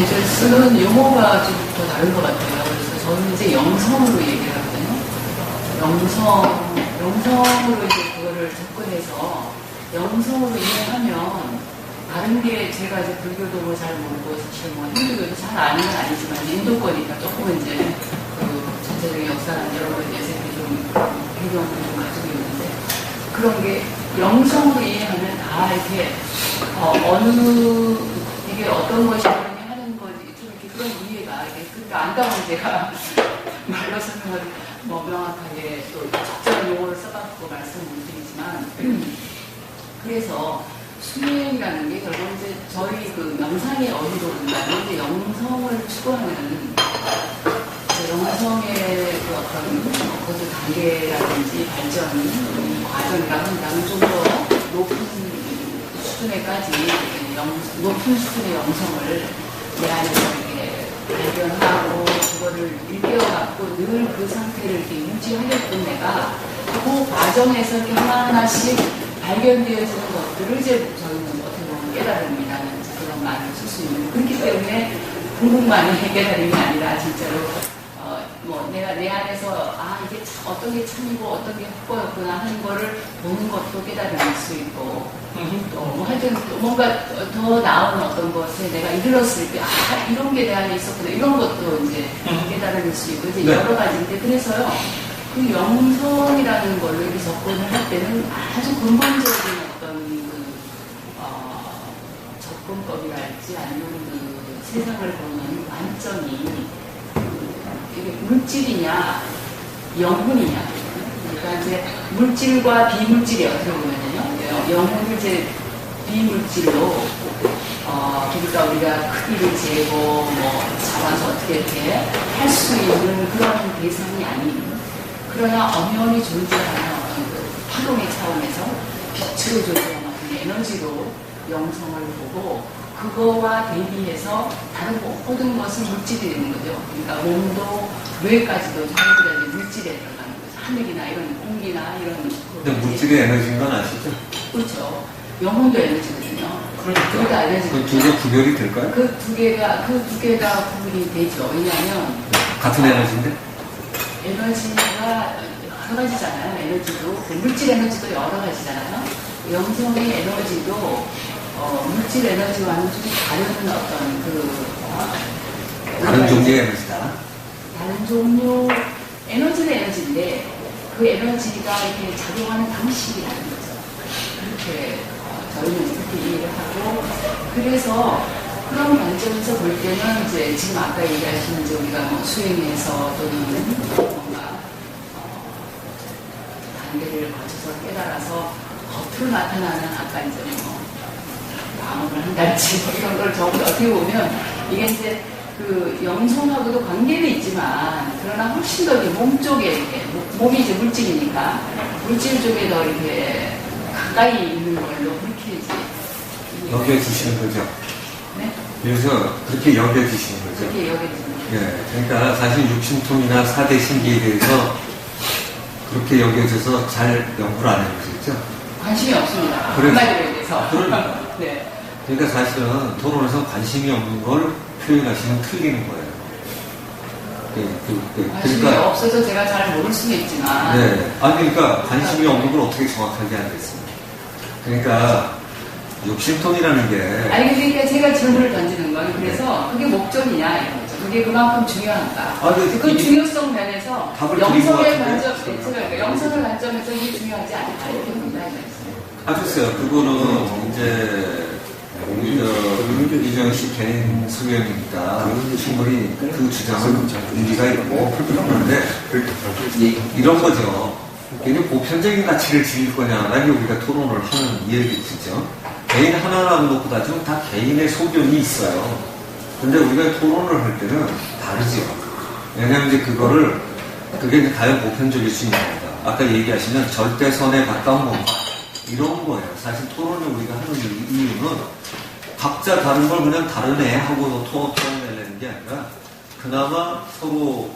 이제 쓰는 용어가 좀 더 다른 것 같아요. 그래서 저는 이제 영성으로 얘기를 하거든요. 영성으로 이제 그거를 접근해서 영성으로 이해하면 다른 게 제가 이제 불교도 뭐 잘 모르고 사실 뭐 힌두교도 잘 아는 건 아니지만 인도거니까 조금 이제 그 전체적인 역사나 여러 가지 예색이 좀 배경을 좀 가지고 있는데 그런 게 영성으로 이해하면 다 이렇게 어느 이게 어떤 것이 하는 거지 좀 이렇게 그런 이해가 이렇게 그러니까 안다고 제가 말로 설명을 뭐 명확하게 또 적절한 용어를 써갖고 말씀을 드리지만 그래서 수행이라는 게 결국 이제 저희 그 명상의 어디로 온다면 이제 영성을 추구하는 영성의 그 어떤 그 단계라든지 발전 과정이라고 한다면 좀 더 높은 수준에까지 높은 수준의 영성을 내 안에서 이렇게 발견하고 그거를 일깨워갖고 늘 그 상태를 이렇게 유지하려던 내가 그 과정에서 이렇게 하나하나씩 발견되어지는 것들을 이제 저희는 어떻게 보면 깨달음이라는 그런 말을 쓸 수 있는 그렇기 때문에 공부만의 깨달음이 아니라 진짜로 뭐 내가 내 안에서 이게 어떤 게 참이고 어떤 게 헛거였구나 하는 거를 보는 것도 깨달음일 수 있고 또 뭐 하여튼 또 뭔가 더 나은 어떤 것에 내가 이르렀을 때 이런 게 내 안에 있었구나 이런 것도 이제 깨달음일 수 있고 이제 여러 가지인데 그래서요 그 영성이라는 걸로 이렇게 접근을 할 때는 아주 근본적인 어떤 접근법이랄지 아니면 그 세상을 보는 관점이 이게 물질이냐 영혼이냐 그러니까 이제 물질과 비물질이 어떻게 보면요 영혼을 이제 비물질로 그러니까 우리가 크기를 재고 뭐 잡아서 어떻게 이렇게 할 수 있는 그런 대상이 아닌 그러나 엄연히 존재하는 어떤 그 파동의 차원에서 빛으로 존재하는 어떤 에너지로 영성을 보고 그거와 대비해서 다른 모든 것은 물질이 되는 거죠. 그러니까 몸도 뇌까지도 전부 다 물질에 들어가는 거죠. 하늘이나 이런 공기나 이런. 근데 물질의 에너지인 건 아시죠? 그렇죠. 영혼도 에너지거든요. 그러니까. 그게 다 에너지. 그 두 개 구별이 될까요? 그 두 개가 구별이 되죠. 왜냐하면 같은 에너지인데? 에너지가 여러 가지잖아요. 에너지도 물질 에너지도 여러 가지잖아요. 영성의 에너지도 물질 에너지와는 좀 다른 어떤 다른 종류의 에너지다. 다른 종류 에너지는 에너지인데 그 에너지가 이렇게 작용하는 방식이라는 거죠. 그렇게 저희는 그렇게 이해를 하고 그래서 그런 관점에서 볼 때는 이제 지금 아까 얘기하시는 이제 우리가 뭐 수행해서 또는 뭔가 단계를 거쳐서 깨달아서 겉으로 나타나는 아까 이제 뭐 마음을 한달치 뭐 이런 걸 저기 어떻게 보면 이게 이제 그 영성하고도 관계는 있지만 그러나 훨씬 더 이렇게 몸 쪽에 이렇게 몸이 이제 물질이니까 물질 쪽에 더 이렇게 가까이 있는 걸로 그렇게 이제 여겨지시는 거죠? 네? 그래서 그렇게 여겨지시는 거죠? 그렇게 여겨지는 거죠. 예, 그러니까 사실 육신통이나 사대 신기에 대해서 그렇게 여겨져서 잘 연구를 안 해보셨죠? 관심이 없습니다. 그래서, 한마디로 얘기해서. 그러니까. 네. 그러니까 사실은 토론에서 관심이 없는 걸 표현하시면 틀리는 거예요. 관심이 그러니까, 없어서 제가 잘 모를 수는 있지만. 네. 그러니까 관심이 없는 걸 어떻게 정확하게 하겠습니까? 그러니까 육신통이라는 게. 그러니까 제가 질문을 던지는 건 그래서 그게 목적이냐 이런 거죠. 그게 그만큼 중요한가. 그 중요성 면에서 영성의 관점, 그러니까 영성의 관점에서 이게 중요하지 않다 이렇게 봅니다. 글쎄요. 그거는 이제 이정 씨 개인 소견이니까 충분히 그 주장은 일리가 있고 그런데 이런 거죠. 굉장히 보편적인 가치를 지닐 거냐라는 우리가 토론을 하는 이야기죠. 개인 하나라고 놓고 따지면 다 개인의 소견이 있어요. 근데 우리가 토론을 할 때는 다르죠. 왜냐하면 이제 그게 이제 과연 보편적일 수 있는 겁니다. 아까 얘기하시면 절대선에 가까운 뭔가 이런 거예요. 사실 토론을 우리가 하는 이유는 각자 다른 걸 그냥 다른 애 하고 토론내려는 게 아니라 그나마 서로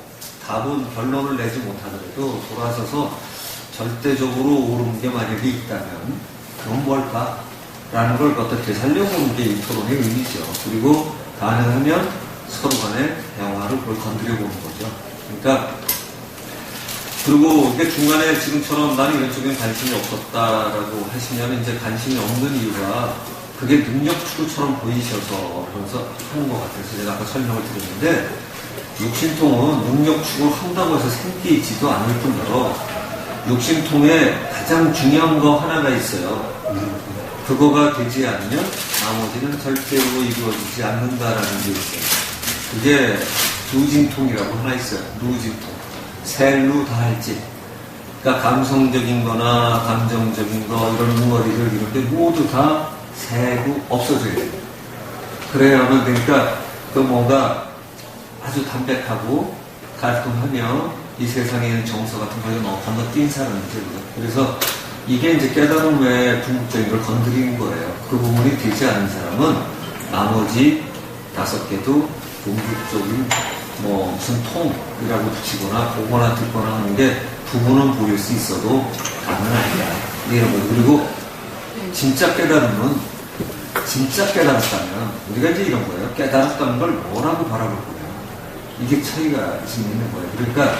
답은 결론을 내지 못하더라도 돌아서서 절대적으로 옳은 게 만약에 있다면 그건 뭘까? 라는 걸 어떻게 살려보는 게 이 토론의 의미죠. 그리고 가능하면 서로 간에 대화를 그걸 건드려 보는 거죠. 그러니까, 그리고 이게 중간에 지금처럼 나는 이런 쪽엔 관심이 없었다라고 하시면 이제 관심이 없는 이유가 그게 능력 추구처럼 보이셔서 그래서 하는 것 같아서 제가 아까 설명을 드렸는데 육신통은 능력 추구를 한다고 해서 생기지도 않을 뿐더러 육신통에 가장 중요한 거 하나가 있어요. 그거가 되지 않으면 나머지는 절대로 이루어지지 않는다라는 게 있어요. 그게 루진통이라고 하나 있어요. 루진통. 셀루 다할지. 그러니까 감성적인 거나 감정적인 거, 이런 응어리를 이런 게 모두 다 세고 없어져야 돼요. 그래야만 되니까 그 뭔가 아주 담백하고 깔끔하며 이 세상에 있는 정서 같은 거에 건너뛴 사람이죠. 그래서 이게 이제 깨달음 외에 궁극적인 걸 건드리는 거예요. 그 부분이 되지 않은 사람은 나머지 5개도 궁극적인 뭐 무슨 통이라고 붙이거나 보거나 듣거나 하는 게 부분은 보일 수 있어도 다는 아니다. 이런 거. 그리고 진짜 깨달음은 진짜 깨달았다면 우리가 이제 이런 거예요. 깨달았다는 걸 뭐라고 바라볼 거예요. 이게 차이가 지금 있는 거예요. 그러니까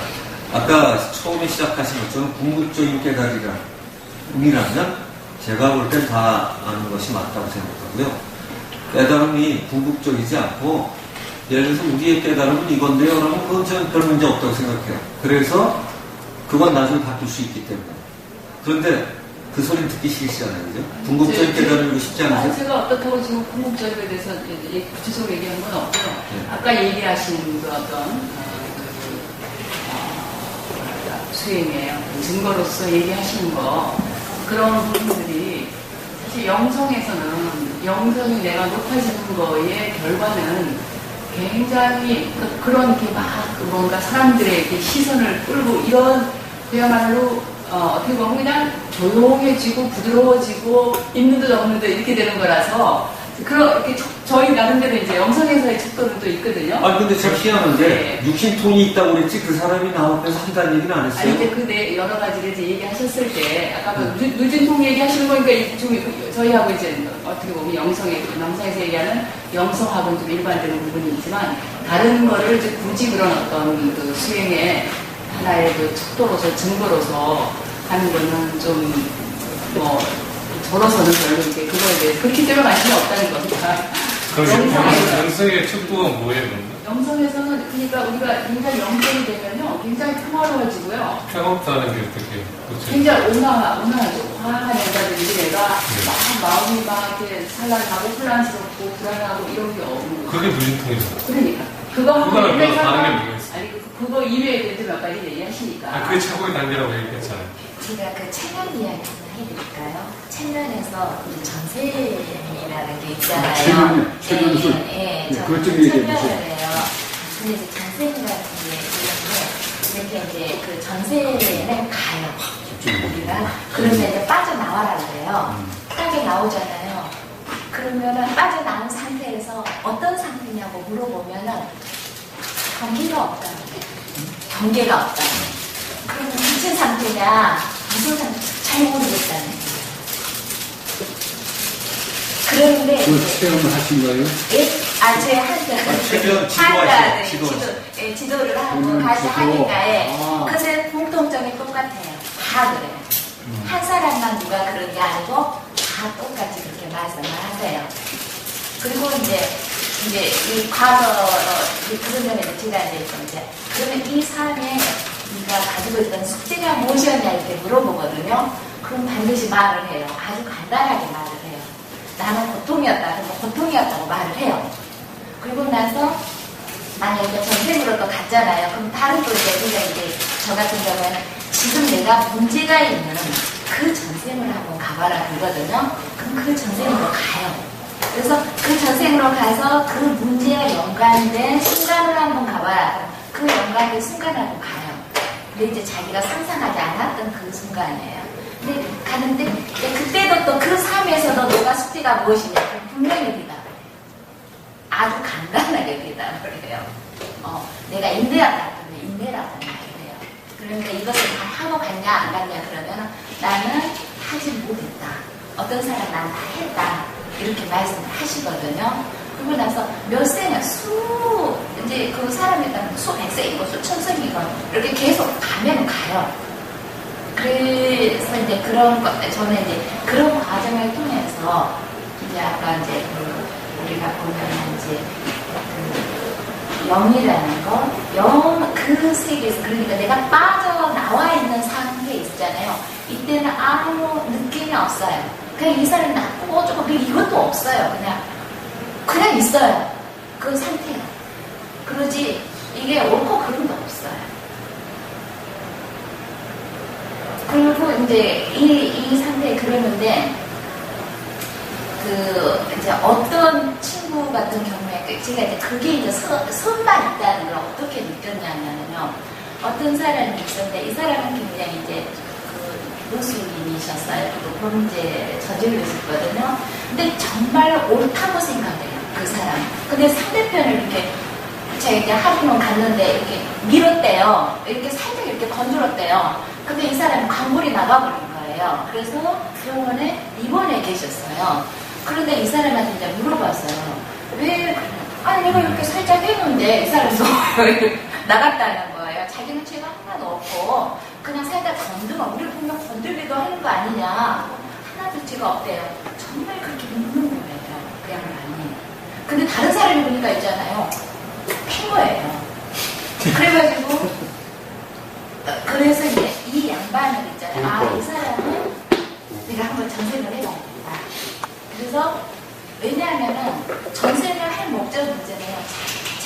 아까 처음에 시작하신 것처럼 궁극적인 깨달음이라면 제가 볼 땐 다 아는 것이 맞다고 생각하고요. 깨달음이 궁극적이지 않고 예를 들어서 우리의 깨달음은 이건데요. 그러면 그건 저는 별 문제 없다고 생각해요. 그래서 그건 나중에 바뀔 수 있기 때문에. 그런데 그 소리는 듣기 싫으시잖아요. 그죠? 궁극적인 깨달음이고 싶지 않으세요? 제가 어떻다고 지금 궁극적에 대해서 구체적으로 얘기한 건 없고요. 네. 아까 얘기하신 그 어떤 수행의 어떤 증거로서 얘기하시는 거 그런 부분들이 사실 영성에서는 영성이 내가 높아지는 거의 결과는 굉장히 그런 게 막 뭔가 사람들의 이렇게 시선을 끌고 이런 그야말로 어떻게 보면 그냥 조용해지고 부드러워지고 있는 듯 없는 듯 이렇게 되는 거라서 그렇게 저희 나름대로 이제 영성에서의 척도는 또 있거든요. 아 근데 제가 희한한데 네. 육신통이 있다고 그랬지 그 사람이 나오면서 한다는 얘기는 안 했어요. 아니 근데 그 여러 가지를 이제 얘기하셨을 때 아까 누진통 얘기하시는 거니까 좀 저희하고 이제 어떻게 보면 영성에서 얘기하는 영성하고는 좀 일반되는 부분이 있지만 다른 거를 이제 굳이 그런 어떤 그 수행의 하나의 그 척도로서 증거로서 하는 거는 좀 뭐 저로서는 별로 이제 그거에 대해 그렇기 때문에 관심이 없다는 겁니다. 그럼 영성의 척도가 뭐예요? 영성에서는 그러니까 우리가 굉장히 영성이 되면요 굉장히 평화로워지고요. 평화롭다는 게 어떻게? 그렇죠? 굉장히 온화하죠. 화한 여자들이 내가 막 마음이 막 이렇게 산란하고 혼란스럽고 불안하고 이런 게 없는 거예요. 그게 무진통이죠. 그러니까 그거하고 다른 게 뭐가 있어요? 아니 그거 이외에 몇 가지 얘기하시니까. 그게 최고의 단계라고 얘기했잖아요. 제가 그 체면 이야기 하나 해드릴까요? 체면에서 전세라는 게 있잖아요. 체면술. 예, 그것 좀 저는 얘기해 체면을 주세요. 해요. 근데 이제 전세라는 게 이렇게 이제 그 전세는 가요. 우리가 그러면 이제 빠져나와라 그래요. 빠져나오잖아요. 그러면은 빠져나온 상태에서 어떤 상태냐고 물어보면은 경계가 없다는 거예요. 경계가 없다는 거예요. 그러면 무슨 상태냐, 무슨 상태 잘 모르겠다는 거예요. 그런데 그 체험을 하신 거예요? 예? 제가 지도를 하고 같이 하니까 그것의 공통점이 똑같아요. 다 그래요. 한 사람만 누가 그런 게 아니고 다 똑같이 그렇게 말씀을 하세요. 그리고 이제 이 과거 그런 점에 제가 이제 그러면 이 삶에 네가 가지고 있던 숙제가 무엇이었냐 이렇게 물어보거든요. 그럼 반드시 말을 해요. 아주 간단하게 말을 해요. 나는 고통이었다. 그러면 고통이었다고 말을 해요. 그리고 나서 만약에 전생으로 또 갔잖아요. 그럼 다른 또 이제 저 같은 경우에는 지금 내가 문제가 있는 그 전생을 한번 가봐라 그러거든요. 그럼 그 전생으로 가요. 그래서 그 전생으로 가서 그 문제와 연관된 순간을 한번 가봐라. 그 연관된 순간하고 가요. 근데 이제 자기가 상상하지 않았던 그 순간이에요. 근데 가는데 그때도 또 그 삶에서도 너가 숙제가 무엇이냐? 그럼 분명히 대답을 해요. 아주 간단하게 대답을 해요. 내가 인내하다 그러면 인내라고 말을 해요. 그러니까 이것을 다 하고 갔냐 안 갔냐 그러면 나는 하지 못했다. 어떤 사람 난 다 했다. 이렇게 말씀을 하시거든요. 그러고 나서 몇 생을 이제 그 사람에 따라 수백세이고 수천세이건 이렇게 계속 가면 가요. 그래서 이제 그런 것, 저는 이제 그런 과정을 통해서 이제 아까 이제 우리가 보면 이제 그 영이라는 거, 그 세계에서 그러니까 내가 빠져나와 있는 상태에 있잖아요. 이때는 아무 느낌이 없어요. 그냥 이 사람이 나쁘고 어쩌고 이것도 없어요. 그냥 있어요. 그 상태가. 그러지 이게 옳고 그름도 없어요. 그리고 이제 이 상태에 그러는데 이제 어떤 친구 같은 경우에 제가 이제 그게 이제 선만 있다는 걸 어떻게 느꼈냐면요. 어떤 사람이 있었는데 이 사람은 굉장히 이제 무슬림이셨어요. 또 범죄 저질렀었거든요. 근데 정말 옳다고 생각해요. 그 사람. 근데 상대편을 이렇게 제가 이제 하루는 갔는데 이렇게 밀었대요. 이렇게 살짝 이렇게 건드렸대요. 근데 이 사람이 광골이 나가버린 거예요. 그래서 병원에 입원해 계셨어요. 그런데 이 사람한테 이제 물어봤어요. 왜? 아니 내가 이렇게 살짝 했는데 이 사람도 나갔다는 거예요. 자기는 죄가 하나도 없고 그냥 살짝 건드면 우리 분명 건들기도 하는 거 아니냐. 하나도 죄가 없대요. 정말 그렇게 묻는 거예요. 그 양반이. 근데 다른 사람이 보니까 있잖아요. 팬 거예요. 그래가지고 그래서 이제 이 양반을 있잖아요. 이 사람은 내가 한번 전생을 해봐야겠다. 그래서 왜냐하면은 전생을 할 목적은 있잖아요.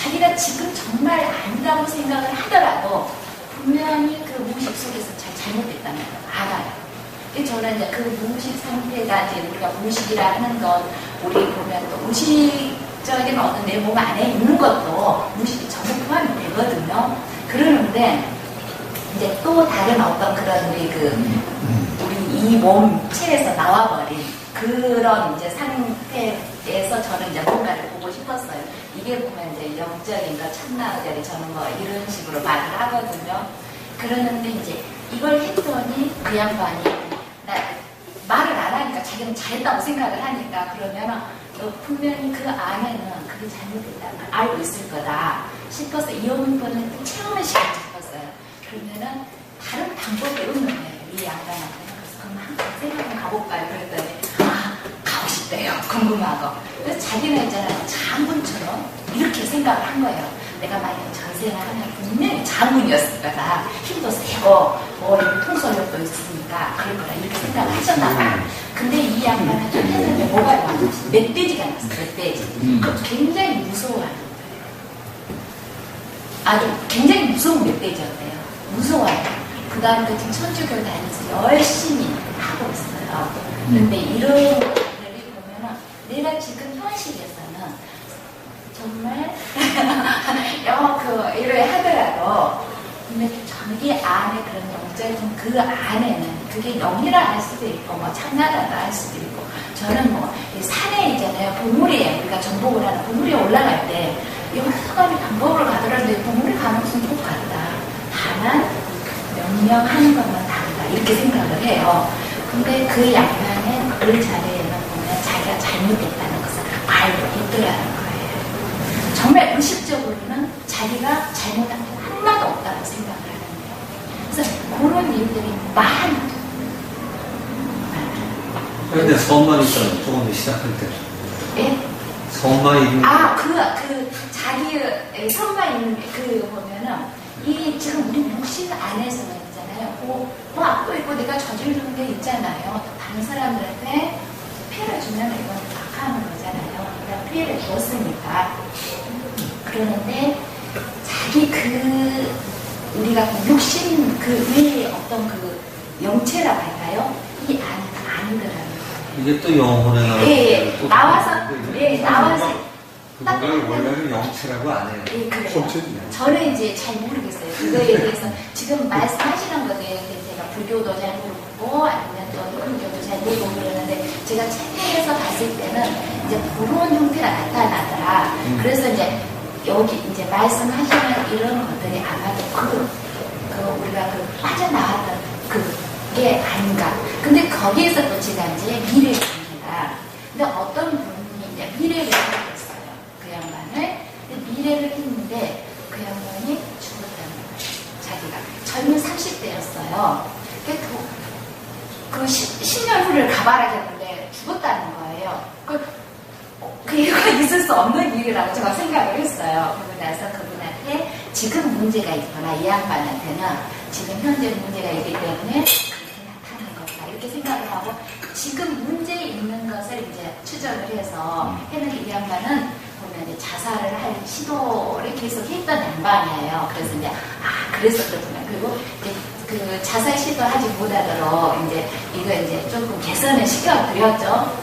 자기가 지금 정말 아니라고 생각을 하더라도 분명히 그 무의식 속에서 잘못됐다는 걸 알아요. 저는 이제 그 무의식 상태가 이제 우리가 무의식이라 하는 것, 우리 보면 또 무의식적인 어떤 내 몸 안에 있는 것도 무의식이 전부 포함이 되거든요. 그러는데 이제 또 다른 어떤 그런 우리 이 몸체에서 나와버린 그런 이제 상태에서 저는 이제 뭔가를 보고 싶었어요. 이게 보면 이제 영적인 거, 참나자리 저는 뭐 이런 식으로 말을 하거든요. 그러는데 이제 이걸 했더니 그 양반이 말을 안 하니까 자기는 잘했다고 생각을 하니까 그러면 분명히 그 안에는 그게 잘못됐다는 걸 알고 있을 거다 싶어서 이혼권을 체험을 시키고 싶었어요. 그러면은 다른 방법이 없는 거예요. 이 양반한테. 그래서 그럼 한번 생각을 가볼까요? 그랬더니 가고 싶대요. 궁금하고. 그래서 자기는 있잖아요. 장군처럼 이렇게 생각을 한 거예요. 내가 만약 전생을 하면 분명히 장군이었을 거다. 힘도 세고 통솔력도 있으니까 그럴 거다. 이렇게 생각을 하셨나 봐. 근데 이 양반한테 했는데 뭐가 나왔어요? 멧돼지가 나왔어요. 멧돼지. 그럼 굉장히 무서워하는 거예요. 아주 굉장히 무서운 멧돼지였대요. 무서워요. 그 다음에 지금 천주교 다니면서 열심히 하고 있어요. 그런데 이런 것들이 보면은 내가 지금 현실에서는 정말 이래 하더라도 근데 자기 안에 그런 영적인 그 안에는 그게 영이라 할 수도 있고 뭐 참나라다 할 수도 있고 저는 뭐 산에 있잖아요. 보물이에요. 우리가 전복을 하는 보물에 올라갈 때 여러 가지 방법을 가더라도 보물이 가능성이 똑같다. 다만 명령하는 것만 다르다. 이렇게 생각을 해요. 근데 그 양반의 그 자리에는 보면 자기가 잘못됐다는 것을 알고 있더라는 거예요. 정말 의식적으로는 자기가 잘못한 게 하나도 없다고 생각을 하는데요. 그래서 그런 일들이 많아요. 그런데 선만 있잖아요. 조금 시작할 때. 예? 선만 있는 자기의 선만 있는 보면은 이 지금 우리 육신 안에서는 있잖아요. 악도 있고 내가 저지르는 게 있잖아요. 다른 사람들한테 피해를 주면 이건 악하는 거잖아요. 그러니까 피해를 줬으니까. 그러는데 자기 우리가 육신 위에 어떤 영체라고 할까요? 이 안에 아니더라는 거예요. 이게 또 영혼에 나와서 나와서 그걸 원래는 영체라고 안 해요. 예, 그래요. 저는 이제 잘 모르겠어요. 그거에 대해서 지금 말씀하시는 거에 대해서 제가 불교도 잘 모르고 아니면 또 힌두교도 잘 모르고 그러는데 제가 책에서 봤을 때는 이제 그런 형태가 나타나더라. 그래서 이제 여기 이제 말씀하시는 이런 것들이 아마도 우리가 빠져나왔던 그게 아닌가. 근데 거기에서 또 제가 이제 미래를 봅니다. 근데 어떤 분이 이제 미래를 그 양반을 미래를 했는데 그 양반이 죽었다는 거예요. 자기가 젊은 30대였어요. 그 10년 후를 가봐야겠는데 죽었다는 거예요. 그 이유가 있을 수 없는 일이라고 제가 생각을 했어요. 그러고 나서 그분한테 지금 문제가 있거나 이 양반한테는 지금 현재 문제가 있기 때문에 그렇게 나타난 거다 이렇게 생각을 하고 지금 문제 있는 것을 이제 추적을 해서 했는데 이 양반은 보면 이제 자살을 할 시도를 계속 했던 양반이에요. 그래서 이제 그래서 그렇구나. 그리고 이제 그 자살 시도하지 못하도록 이제 이거 이제 조금 개선을 시켜드렸죠.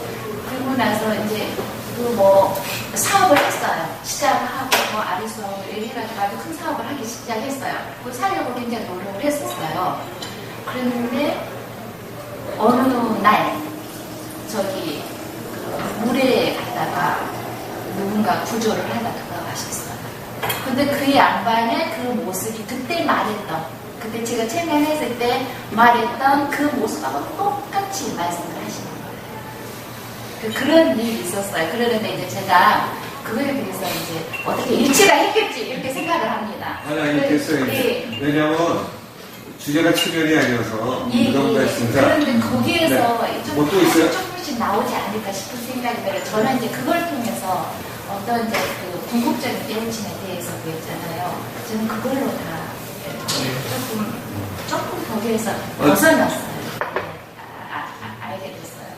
그리고 나서 이제 그 뭐 사업을 했어요. 시작하고 뭐 아리수업을 해가지고 아주 큰 사업을 하기 시작했어요. 그 살려고 굉장히 노력을 했었어요. 그랬는데 어느 날 저기 그 물에 갔다가 누군가 구조를 하다 돌아가셨어요. 근데 그 양반의 그 모습이 그때 말했던 그때 제가 체면했을 때 말했던 그 모습하고 똑같이 말씀을 하시는 거예요. 그런 일이 있었어요. 그러는데 이제 제가 그거에 대해서 이제 어떻게 일치가 했겠지 이렇게 생각을 합니다. 아니 됐어요. 예. 왜냐면 주제가 체면이 아니어서 이런 말씀이다. 그런데 거기에서 뭐 또 있어요? 조금씩 나오지 않을까 싶은 생각이 들어요. 저는 이제 그걸 통해서 어떤 이제 그 궁극적인 깨우침에 대해서 그랬잖아요. 저는 그걸로 다 조금 거기에서 벗어났어요. 알게 됐어요.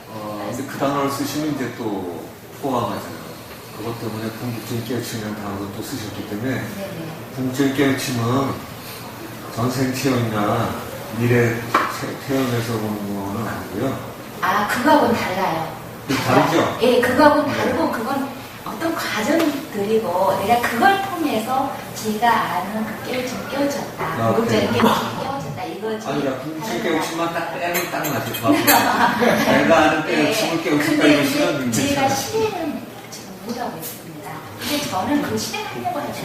근데 그 단어를 쓰시면 이제 또 포함하잖아요. 그것 때문에 궁극적인 깨우침이라는 단어도 또 쓰셨기 때문에 네네. 궁극적인 깨우침은 전생체험이나 미래 태어나서 오는 거는 아니고요. 그거하고는 달라요. 다르죠? 예, 그거하고는 다르고 그건 어떤 과정들이고 내가 그걸 통해서 제가 아는 그 깨우침 깨우쳤다. 궁극적인 깨우침 깨우쳤다. 이거지. 아니라 궁극적인 깨우침만 딱 빼면 딱 맞을 것 같아요. 내가 아는 깨우침을 깨우쳤다 이것은 제가 실행은 지금 못하고 있습니다. 근데 저는 그 실행하려고 하지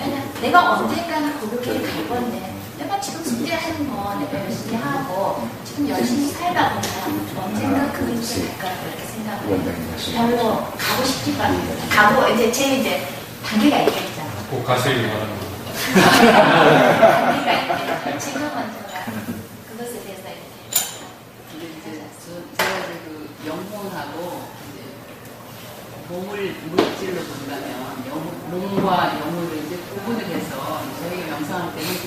않아요. 내가 언젠가는 그렇게 갈 건데 내가 지금 숙제하는 거 내가 열심히 하고 지금 열심히 살다 보면 언젠가 그 일이 갈 거라고 이렇게 생각을 별로 가고 싶지가 않아요. 가고 이제 단계가 있겠죠. 꼭 가시길 바라는 거. 단계가 있겠죠. 지금은 제가 그것에 대해서 이렇게 제가 이제 그 영혼하고 이제 몸을 물질로 본다면 몸과 영혼을 이제 구분을 해서 저희가 명상할 때는 그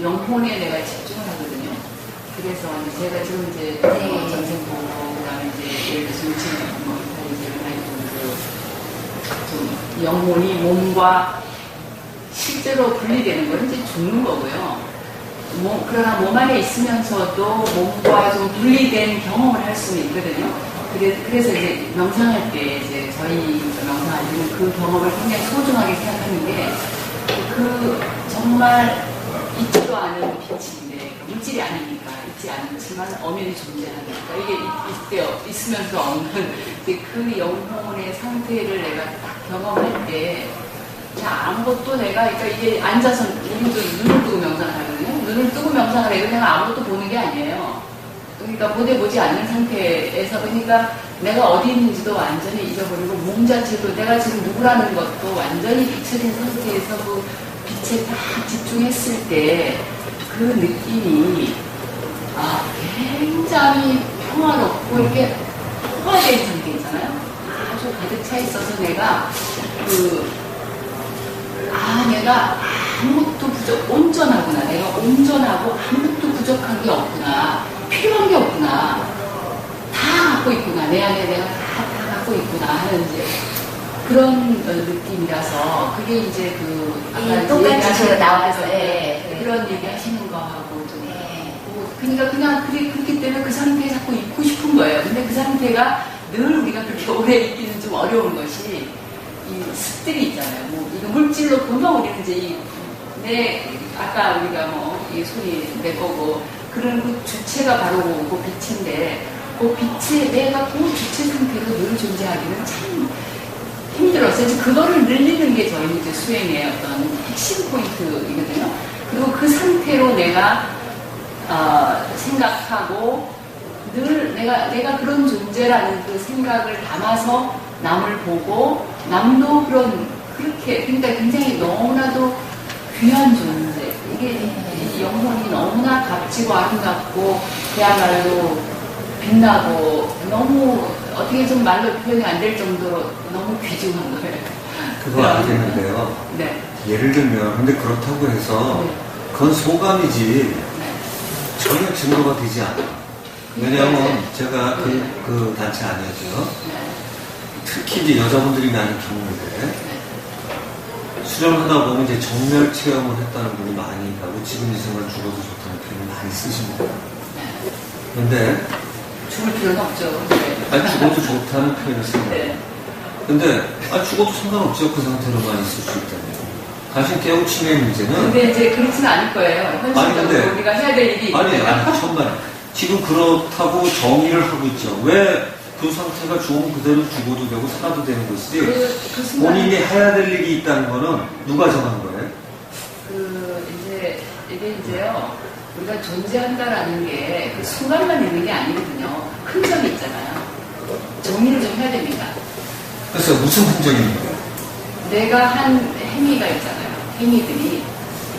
영혼에 내가 집중을 하거든요. 그래서 제가 지금 이제 전생보고 그다음에 이제 예를 들어서 유치원 이탈리제를 하고 좀 영혼이 몸과 실제로 분리되는 건 이제 죽는 거고요. 그러나 몸 안에 있으면서도 몸과 좀 분리된 경험을 할 수는 있거든요. 그래서 이제 명상할 때 이제 저희 명상할 때는 그 경험을 굉장히 소중하게 생각하는 게 정말 있지도 않은 빛인데 물질이 아니니까 있지 않지만 엄연히 존재하니까 이게 있으면서 없는 이제 그 영혼의 상태를 내가 딱 경험할 때 아무것도 그러니까 이게 앉아서 우리도 눈을 뜨고 명상을 하거든요. 눈을 뜨고 명상을 해도 내가 아무것도 보는 게 아니에요. 그러니까 보지 않는 상태에서 그러니까 내가 어디 있는지도 완전히 잊어버리고 몸 자체도 내가 지금 누구라는 것도 완전히 비춰진 상태에서 그 빛에 딱 집중했을 때 그 느낌이 굉장히 평화롭고 이렇게 포화된 상태 있잖아요. 아주 가득 차 있어서 내가 내가 아무것도 온전하구나. 내가 온전하고 아무것도 부족한 게 없구나. 필요한 게 없구나. 다 갖고 있구나. 내 안에 내가 다 갖고 있구나 하는 이제 그런 느낌이라서 그게 이제 아까 똑같이 나와서 그런 얘기 하시는 거하고 좀 그러니까 그렇기 때문에 그 상태에 자꾸 있고 싶은 거예요. 근데 그 상태가 늘 우리가 그렇게 오래 있기는 좀 어려운 것이 이 습들이 있잖아요. 이거 물질로 보면 우리는 이제 아까 우리가 이 손이 내 거고 그런 그 주체가 바로 그 빛인데 그 빛에 내가 그 주체 상태로 늘 존재하기는 참 힘들었어요. 그거를 늘리는 게 저희 이제 수행의 어떤 핵심 포인트이거든요. 그리고 그 상태로 내가 생각하고 늘 내가 그런 존재라는 그 생각을 담아서 남을 보고 남도 그렇게 그렇게 그러니까 굉장히 너무나도 귀한 존재. 이게 이 영혼이 너무나 값지고 아름답고 그야말로 빛나고 너무 어떻게 좀 말로 표현이 안 될 정도로 너무 귀중한 거예요. 그거 알겠는데요. 네. 예를 들면 근데 그렇다고 해서 네. 그건 소감이지 네. 전혀 증거가 되지 않아요. 왜냐하면 네. 제가 네. 그 단체 아니었죠. 네. 특히 이제 여자분들이 많이 겪는데 수련하다 보면 이제 정멸 체험을 했다는 분이 많이 가고 지금 이 순간 죽어도 좋다는 표현을 많이 쓰십니다. 근데 죽을 필요는 없죠. 네. 아니 죽어도 좋다는 표현을 씁니다. 네. 근데 죽어도 상관없죠. 그 상태로만 있을 수 있다면. 당신 깨우침의 문제는 근데 이제 그렇지는 않을 거예요. 현실적으로 근데- 우리가 해야 될 일이 아니 있잖아요. 천만 지금 그렇다고 정의를 하고 있죠. 왜 그 상태가 좋으면 그대로 죽어도 되고 살아도 되는 것이지 그 순간 본인이 해야 될 일이 있다는 거는 누가 정한 거예요? 이게 이제요 우리가 존재한다라는 게 그 순간만 있는 게 아니거든요. 흔적이 있잖아요. 정리를 좀 해야 됩니다. 그래서 무슨 흔적입니까? 내가 한 행위가 있잖아요. 행위들이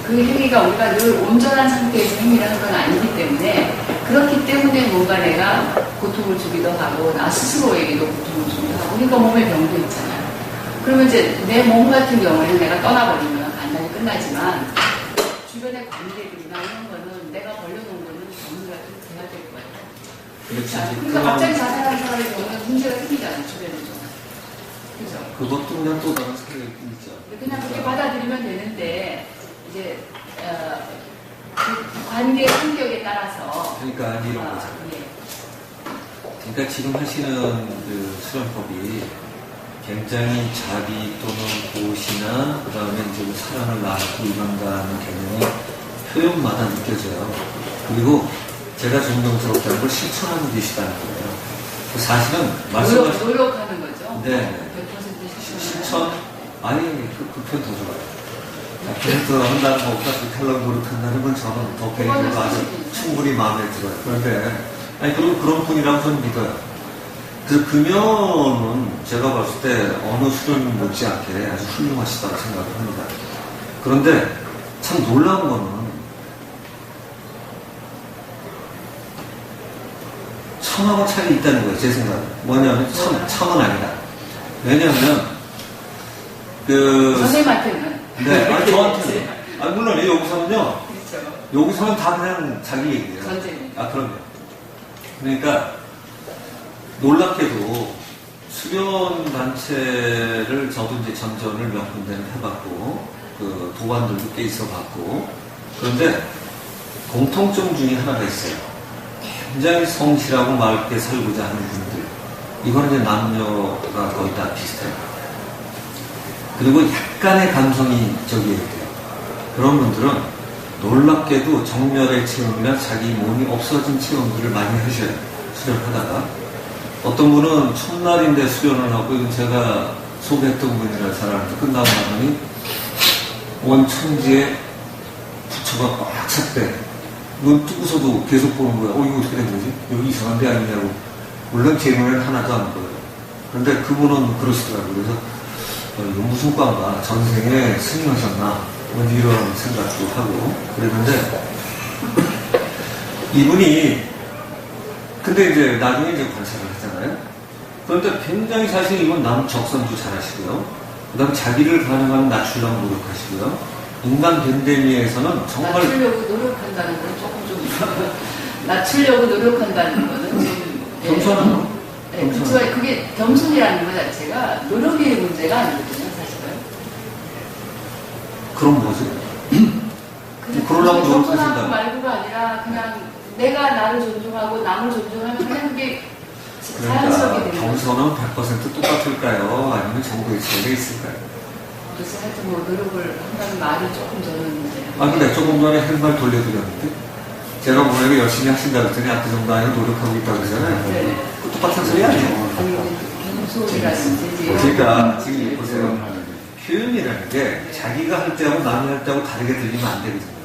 그 행위가 우리가 늘 온전한 상태에서 행위를 하는 건 아니기 때문에 그렇기 때문에 뭔가 내가 고통을 주기도 하고 나 스스로에게도 고통을 주기도 하고 그러니까 몸에 병도 있잖아요. 그러면 이제 내 몸 같은 경우에는 내가 떠나버리면 간단히 끝나지만 주변의 관계들이나 이런 거는 내가 벌려놓은 거는 정리가 좀 돼야 될 거예요. 그렇지. 그러니까 갑자기 자살한 사람의 경우는 문제가 생기잖아요. 주변에 좀. 그죠? 그것도 그냥 또 다른 생각이 있죠. 그냥 그렇게 받아들이면 되는데 이제 그 관계 성격에 따라서 그러니까 이런 거죠. 예. 그러니까 지금 하시는 그 수련법이 굉장히 자비 또는 보시나 그다음에 이제 뭐 사랑을 낳고 이런다는 개념이 표현마다 느껴져요. 그리고 제가 존경스럽다는 걸 실천하고 계시다는 거예요. 그 사실은 말씀하신 노력하는 거죠. 네. 100% 실천 아니 그 표현 더 좋아요. 그래서 한다는 것보다 그 노력한다는 건 저는 더 개인적으로 아주 충분히 마음에 들어요. 그런데 아니 그리고 그런 분이라고 저는 믿어요. 그 금연은 제가 봤을 때 어느 수련 못지않게 아주 훌륭하시다고 생각을 합니다. 그런데 참 놀라운 거는 천하고 차이 있다는 거예요. 제 생각은. 뭐냐면 천은 아니다. 왜냐하면 선생님한테는 네, 아니 저한테는 물론 여기서는요. 그렇죠. 여기서는 다 그냥 자기 얘기예요. 전제입니다. 그럼요. 그러니까 놀랍게도 수련 단체를 저도 이제 전전을 몇 군데는 해봤고 그 도반들도 꽤 있어봤고 그런데 공통점 중에 하나가 있어요. 굉장히 성실하고 맑게 살고자 하는 분들. 이거는 이제 남녀가 거의 다 비슷해요. 그리고 약간의 감성이 저기에 돼요. 그런 분들은 놀랍게도 정멸의 체험이나 자기 몸이 없어진 체험들을 많이 하셔요. 수련하다가. 어떤 분은 첫날인데 수련을 하고, 이건 제가 소개했던 분이라 잘 아는데, 끝나고 나더니 원천지에 부처가 꽉 찼대. 눈 뜨고서도 계속 보는 거야. 이거 어떻게 된 거지? 여기 이상한 데 아니냐고. 물론 제 눈에는 하나도 안 보여요. 그런데 그분은 그러시더라고요. 그래서 이거 무슨 과가 전생에 스님하셨나? 뭐 이런 생각도 하고 그랬는데 이분이 근데 이제 나중에 이제 관찰을 했잖아요. 그런데 굉장히 사실 이건 남 적선도 잘하시고요. 그 다음에 자기를 가능하면 낮추려고 노력하시고요. 인간 밴데미에서는 정말 낮추려고 노력한다는 건 조금 좀 낮추려고 노력한다는 거는 좀 겸손하죠. 네, 그렇지만 그게 겸손이라는 것 자체가 노력의 문제가 아니거든요, 사실은. 그런 거지. 그러려고 겸손하고 노력하신다. 말고가 아니라 그냥 내가 나를 존중하고 남을 존중하면 그냥 그게 자연스럽게 그러니까 되는 거죠. 겸손은 100% 똑같을까요? 아니면 정도의 차이가 있을까요? 그래서 하여튼 뭐 노력을 한다는 말이 조금 저는 이제 근데 조금 전에 할 말 돌려드렸는데 제가 뭐에게 열심히 하신다 그랬더니 그 정도 아니면 노력하고 있다고 그러잖아요. 네. 그 똑같은 소리 아니에요? 겸손이라든지 그러니까 지금 보세요. 표현이라는 게 자기가 할 때하고 남이 할 때하고 다르게 들리면 안 되거든요.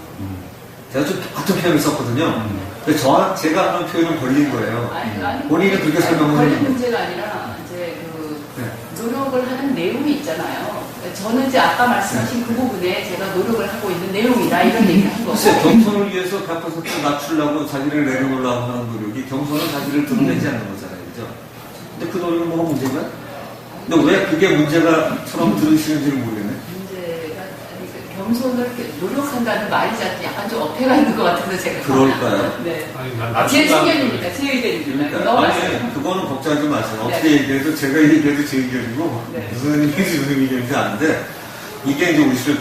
제가 좀 똑같은 표현을 썼거든요. 근데 제가 하는 표현은 걸린 거예요. 아니, 본인이 그렇게 설명을 걸린 하는 문제가 아니라 이제 그 네. 노력을 하는 내용이 있잖아요. 저는 이제 아까 말씀하신 그 부분에 제가 노력을 하고 있는 내용이다 이런 얘기를 한 거고. 글쎄, 경선을 위해서 100% 낮추려고 자기를 내려놓으려고 하는 노력이 경선은 자기를 드러내지 않는 거잖아요. 그죠? 근데 그 노력은 뭐가 문제가? 근데 왜 그게 문제가처럼 들으시는지를 모르겠네. 문제가 아니, 겸손을 이렇게 노력한다는 말이 약간 좀 어폐가 있는 것 같아서 제가. 그럴까요? 네. 아니, 제 의견이니까, 제 의견입니다. 그러니까 넘어가세요. 아니 그거는 걱정하지 마세요. 네. 어떻게 얘기해도 제가 얘기해도 제 의견이고 네. 무슨 의견인지 무슨 의견인지 아는데 이게 이제 우리 시대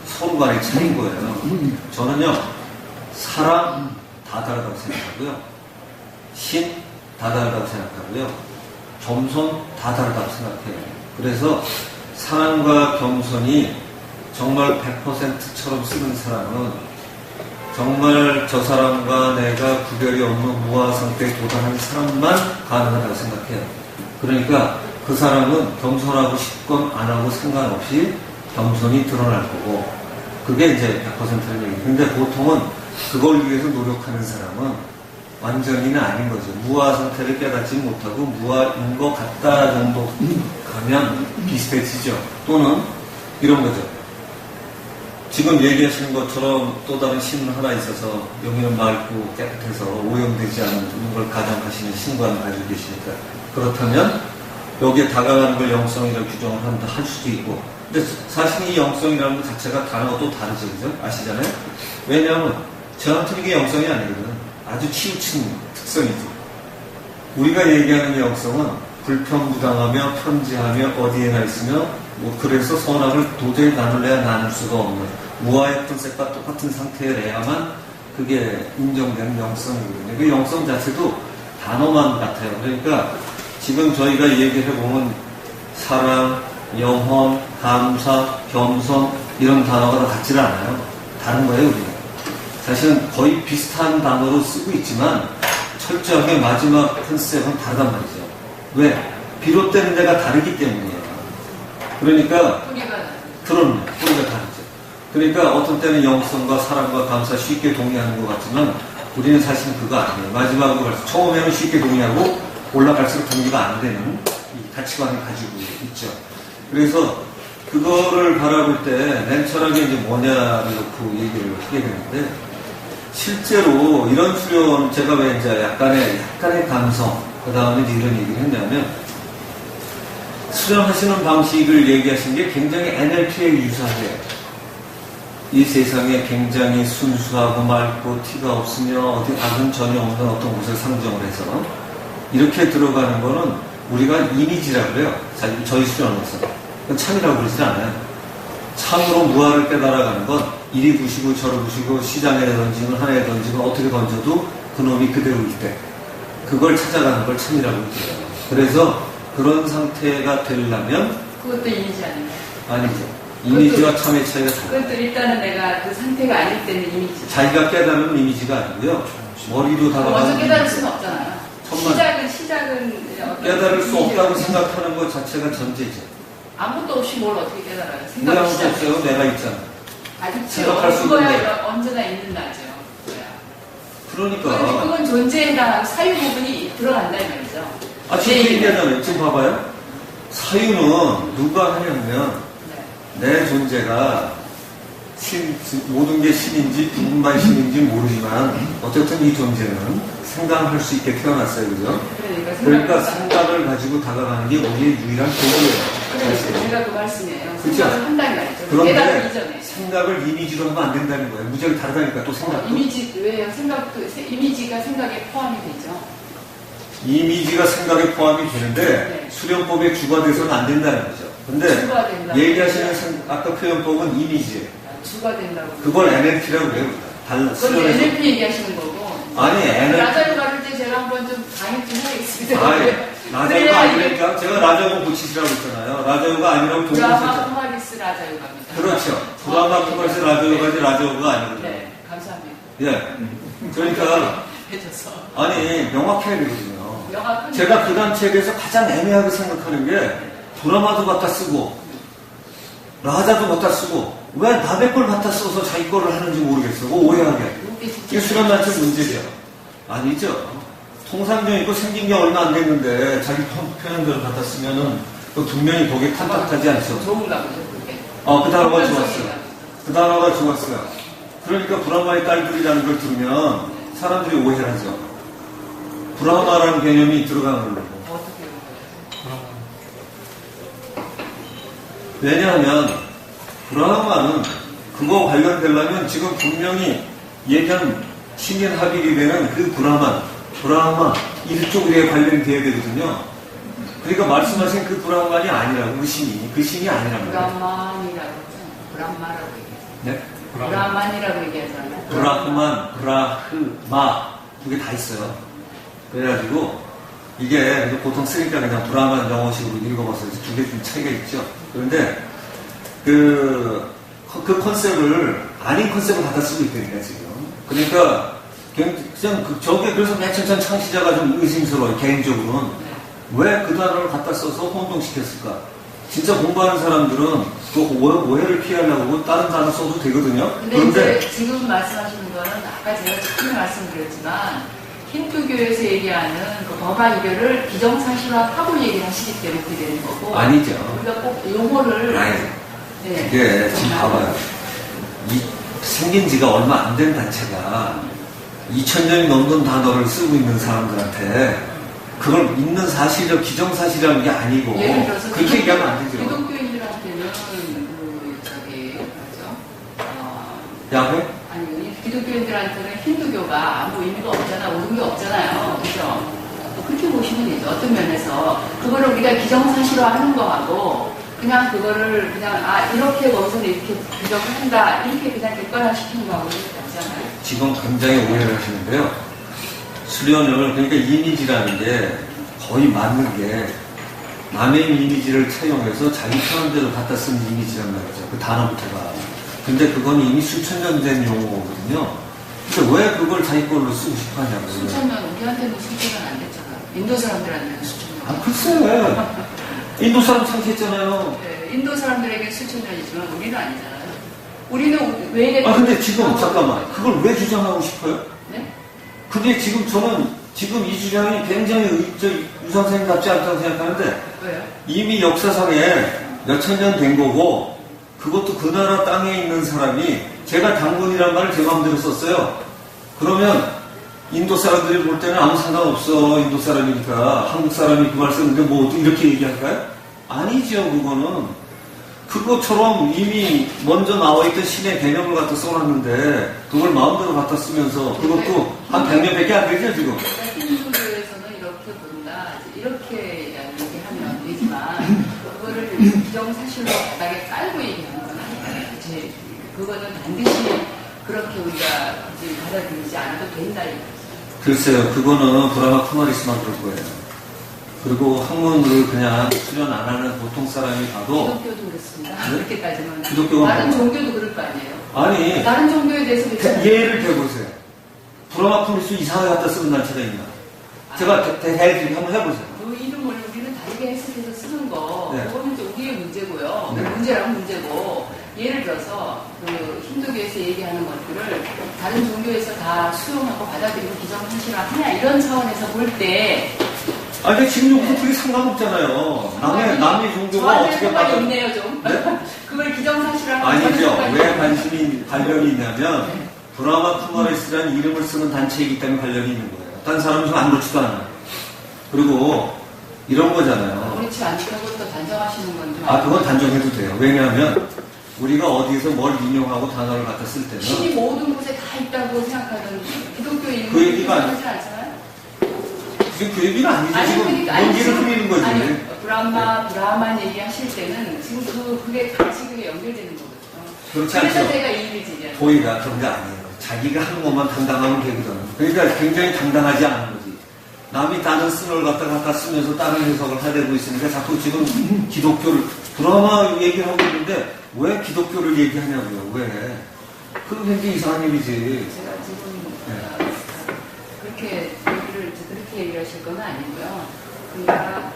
서로 간의 차이인 거예요. 저는요 사람 다 다르다고 생각하고요, 신 다 다르다고 생각하고요, 겸손 다 다르다고 생각해요. 그래서 사랑과 겸손이 정말 100%처럼 쓰는 사람은 정말 저 사람과 내가 구별이 없는 무아 상태에 도달한 사람만 가능하다고 생각해요. 그러니까 그 사람은 겸손하고 싶건 안 하고 상관없이 겸손이 드러날 거고, 그게 이제 100%는 얘기예요. 근데 보통은 그걸 위해서 노력하는 사람은 완전히는 아닌 거죠. 무아 상태를 깨닫지 못하고 무아인 것 같다 정도 가면 비슷해지죠. 또는 이런 거죠. 지금 얘기하시는 것처럼 또 다른 신 하나 있어서 여기는 맑고 깨끗해서 오염되지 않는 걸 가정하시는 신관을 가지고 계시니까, 그렇다면 여기에 다가가는 걸 영성이라고 규정을 한다 할 수도 있고, 근데 사실 이 영성이라는 것 자체가 다른 것도 다르죠. 그죠? 아시잖아요? 왜냐하면 저한테는 이게 영성이 아니거든. 아주 치우친 특성이죠. 우리가 얘기하는 영성은 불평부당하며 편지하며 어디에나 있으며 뭐 그래서 선악을 도저히 나눌래야 나눌 수가 없는 무아의 컨셉과 똑같은 상태래야만 그게 인정되는 영성이거든요. 그 영성 자체도 단어만 같아요. 그러니까 지금 저희가 얘기해보면 사랑, 영혼, 감사, 겸손 이런 단어가 다 같지는 않아요. 다른 거예요, 우리가. 사실은 거의 비슷한 단어로 쓰고 있지만 철저하게 마지막 컨셉은 다르단 말이죠. 왜? 비롯되는 데가 다르기 때문이에요. 그러니까 그런 뿌리가 다르죠. 그러니까 어떤 때는 영성과 사랑과 감사 쉽게 동의하는 것 같지만 우리는 사실 그거 아니에요. 마지막으로 갈수록 처음에는 쉽게 동의하고 올라갈수록 동의가 안 되는 이 가치관을 가지고 있죠. 그래서 그거를 바라볼 때 냉철하게 이제 뭐냐를 놓고 얘기를 하게 되는데, 실제로 이런 수련, 제가 왜 이제 약간의 감성, 그 다음에 이런 얘기를 했냐면, 수련하시는 방식을 얘기하신 게 굉장히 NLP에 유사해요. 이 세상에 굉장히 순수하고 맑고 티가 없으며 어디 악은 전혀 없는 어떤 곳을 상정을 해서 이렇게 들어가는 거는 우리가 이미지라고 그래요. 저희 수련에서. 그건 참이라고 그러지 않아요. 참으로 무아를 깨달아가는 건 이리 부시고 저리 부시고 시장에 던지고 하나에 던지고 어떻게 던져도 그놈이 그대로일 때 그걸 찾아가는 걸 참이라고 그래요. 그래서 그런 상태가 되려면 그것도 이미지 아닌가요? 아니죠. 이미지와 참의 차이가 달라요. 그것도 일단은 내가 그 상태가 아닐 때는 이미지. 자기가 깨달은 이미지가 아니고요. 머리로 다가가는 먼저 깨달을 이미지. 수는 없잖아요. 천만 시작은 어떤 깨달을 수 이미지가 없다고 생각하는 것 자체가 전제죠. 아무것도 없이 뭘 어떻게 깨달아요? 왜 생각이 아무도 시작. 없어요? 내가 있잖아. 아직도 생각할 수 그거야 있는데. 언제나 있는 나죠. 그러니까 그건 존재에 대한 사유 부분이 들어간다 이 말이죠. 지금 얘기하잖아요. 지금 봐봐요. 사유는 누가 하냐면 내 존재가 모든 게 신인지 누군만 신인지 모르지만 어쨌든 이 존재는 생각할 수 있게 태어났어요. 그죠? 그러니까 생각을 가지고 다가가는 게 우리의 유일한 도구예요. 그러니까 제가 그 말씀이에요. 그렇죠? 생각을 한다는 말이죠. 그런데 깨달음 이전에. 생각을 이미지로 하면 안 된다는 거예요. 무지하게 다르다니까 또 생각도. 이미지 왜요? 생각도 이미지가 생각에 포함이 되죠. 이미지가 생각에 포함이 되는데 네. 수련법에 주가 돼서는 안 된다는 거죠. 근데 주가 된다. 얘기하시는 아까 표현법은 이미지예요. 주가 된다고. 그걸 NLP라고 해요. 그건 수련에서. NLP 얘기하시는 거고. 아니 NLP. 라자를 가를 때 제가 한번 좀 강의 좀 해야겠습니다. 아니 라자요가 아니니까 제가 라자요 고치시라고 했잖아요. 라자요가 아니라고 브라마 동의했잖아요. 쿠마리스 라자요가입니다. 그렇죠. 브라마 쿠마리스 라자요가지 라자요가 아니거든요. 네, 감사합니다. 예. 그러니까 해줘서. 아니 명확해야 되거든요. 명확한. 제가 그 단체에서 가장 애매하게 생각하는 게 드라마도 갖다 쓰고 라자도 갖다 쓰고 왜 남의 걸 갖다 써서 자기 거를 하는지 모르겠어. 그거 오해하게. 이게 수련단체 문제죠. 아니죠. 통상적 있고 생긴 게 얼마 안 됐는데 자기 표현대로 갖다 쓰면은 또 분명히 거기에 탐탁하지 않죠. 좋은가 보죠, 그게. 그 단어가 좋았어요. 그 단어가 좋았어요. 그러니까 브라마의 딸들이라는 걸 들으면 사람들이 오해를 하죠. 브라마라는 개념이 들어가는 걸로. 어떻게 해요? 왜냐하면 브라마는 그거 관련되려면 지금 분명히 얘기한 신인 합일이 되는 그 브라마 이쪽에 관련이 돼야 되거든요. 그러니까 말씀하신 그 브라만이 아니라고, 그 신이 아니란 말이에요. 브라만이라고 브라마라고 얘기해요. 네? 브라만이라고 얘기하잖아요. 브라흐만, 브라흐마 두 개 다 있어요. 그래가지고 이게 보통 쓰니까 그냥 브라만 영어식으로 읽어봐서 두 개 좀 차이가 있죠. 그런데 그 컨셉을 아닌 컨셉을 갖다 쓰고 있다니까 지금. 그러니까 그냥 저게 그래서 맨 처음 창시자가 좀 의심스러워요. 개인적으로는. 왜 그 단어를 갖다 써서 혼동시켰을까? 진짜 공부하는 사람들은 그 오해를 피하려고 다른 단어 써도 되거든요. 근데 그런데 이제 지금 말씀하시는 거는 아까 제가 처음에 말씀드렸지만 힌두교에서 얘기하는 그 법화 이별을 기정사실화하고 얘기를 하시기 때문에 그렇게 되는 거고 아니죠. 우리가 꼭 용어를 아니, 네. 그게 지금 봐봐요. 생긴 지가 얼마 안 된 단체가 2000년이 넘는 단어를 쓰고 있는 사람들한테 그걸 있는 사실이고 기정사실이라는 게 아니고 예를 들어서 그렇게 얘기하면 안 되죠. 기독교인들한테는 야훼? 아니 기독교인들한테는 힌두교가 아무 의미가 없잖아, 옳은 게 없잖아요, 그죠? 또 그렇게 보시면 되죠. 어떤 면에서 그거를 우리가 기정사실화하는 거하고 그냥 그거를 그냥 이렇게 거기서는 이렇게 규정을 한다 이렇게 그냥 객관화시키는 거하고는 다르잖아요. 지금 굉장히 오해를 하시는데요. 수련을 그러니까 이미지라는 게 거의 맞는 게 남의 이미지를 차용해서 자기 편한 대로 갖다 쓴 이미지란 말이죠. 그 단어부터가. 근데 그건 이미 수천 년 된 용어거든요. 근데 왜 그걸 자기 걸로 쓰고 싶어 하냐고요. 수천 년, 우리한테는 수천 년 안 됐잖아. 인도 사람들한테는 수천 년. 글쎄. 인도 사람 창시했잖아요. 네, 인도 사람들에게 수천 년이지만 우리는 아니잖아요. 우리는 왜 이래? 근데 지금 잠깐만. 그걸 왜 주장하고 싶어요? 네? 그게 저는 지금 이 주장이 굉장히 유상생답지 않다고 생각하는데 왜요? 이미 역사상에 몇천 년 된 거고 그것도 그 나라 땅에 있는 사람이 제가 당군이란 말을 제 마음대로 썼어요. 그러면 인도 사람들이 볼 때는 아무 상관없어. 인도 사람이니까 한국 사람이 그 말 쓰는데 뭐 이렇게 얘기할까요? 아니죠. 그거는 그것처럼 이미 먼저 나와있던 신의 개념을 갖다 써놨는데 그걸 마음대로 갖다 쓰면서 그것도 한 100년밖에 안 되죠 지금. 힌두교에서는 이렇게 본다 이렇게 얘기하면 되지만 그거를 기정사실로 바닥에 깔고 얘기하는 건 아니에요. 그거는 반드시 그렇게 우리가 굳이 받아들이지 않아도 된다 이거죠. 글쎄요. 그거는 브라마 쿠마리스만 그럴 거예요. 그리고 학문을 그냥 수련 안 하는 보통 사람이 봐도 기독교도 그렇습니다. 네? 그렇게까지는 기독교가 다른 뭐? 종교도 그럴 거 아니에요. 아니 다른 종교에 대해서 괜찮아요. 예를 들어보세요. 브라마 쿠마리스 이상하게 갖다 쓰는 단체가 있나? 제가 대해드리기 한번 해보세요. 그 이름을 우리는 다르게 해석해서 쓰는 거 네. 그거는 이제 우리의 문제고요. 네. 문제라면 문제고 예를 들어서 그 힌두교에서 얘기하는 것들을 다른 종교에서 다 수용하고 받아들이고 기정사실화하냐 이런 차원에서 볼 때 아니 지금 그게 상관없잖아요. 남의 종교가 저한테 어떻게 상관이 받아? 있네요 좀. 네? 그걸 기정사실화하는 아니죠. 왜 관련이 있냐면 브라마 쿠마리스라는 이름을 쓰는 단체이기 때문에 관련이 있는 거예요. 다른 사람은 좀 아무렇지도 않아요. 그리고 이런 거잖아요. 그렇지 않다고 또 단정하시는 건 좀. 그건 단정해도 돼요. 왜냐하면 우리가 어디에서 뭘 인용하고 단어를 갖다 쓸 때는 신이 모든 곳에 다 있다고 생각하는 기독교인은 그 얘기가 하지 않잖아요. 지금 그 얘기는 아니죠. 아니, 지금 그러니까, 뭔지를 지금- 흐리는 거지. 아니, 브라만 얘기하실 때는 지금 그게 같이 그게 연결되는 거거든요. 그렇지 그래서 않죠. 제가 이 일을 제기하는 거예요. 도의가 그런 게 아니에요. 자기가 하는 것만 당당하면 되거든. 그러니까 굉장히 당당하지 않은 거지. 남이 다른 쓴을 갖다 쓰면서 다른 해석을 하려고 있으니까 자꾸 지금 기독교를 브라마 얘기를 하고 있는데 왜 기독교를 얘기하냐고요. 왜? 그건 굉장히 이상한 일이지. 제가 지금 네. 그렇게 얘기를 하실 건 아니고요. 그러니까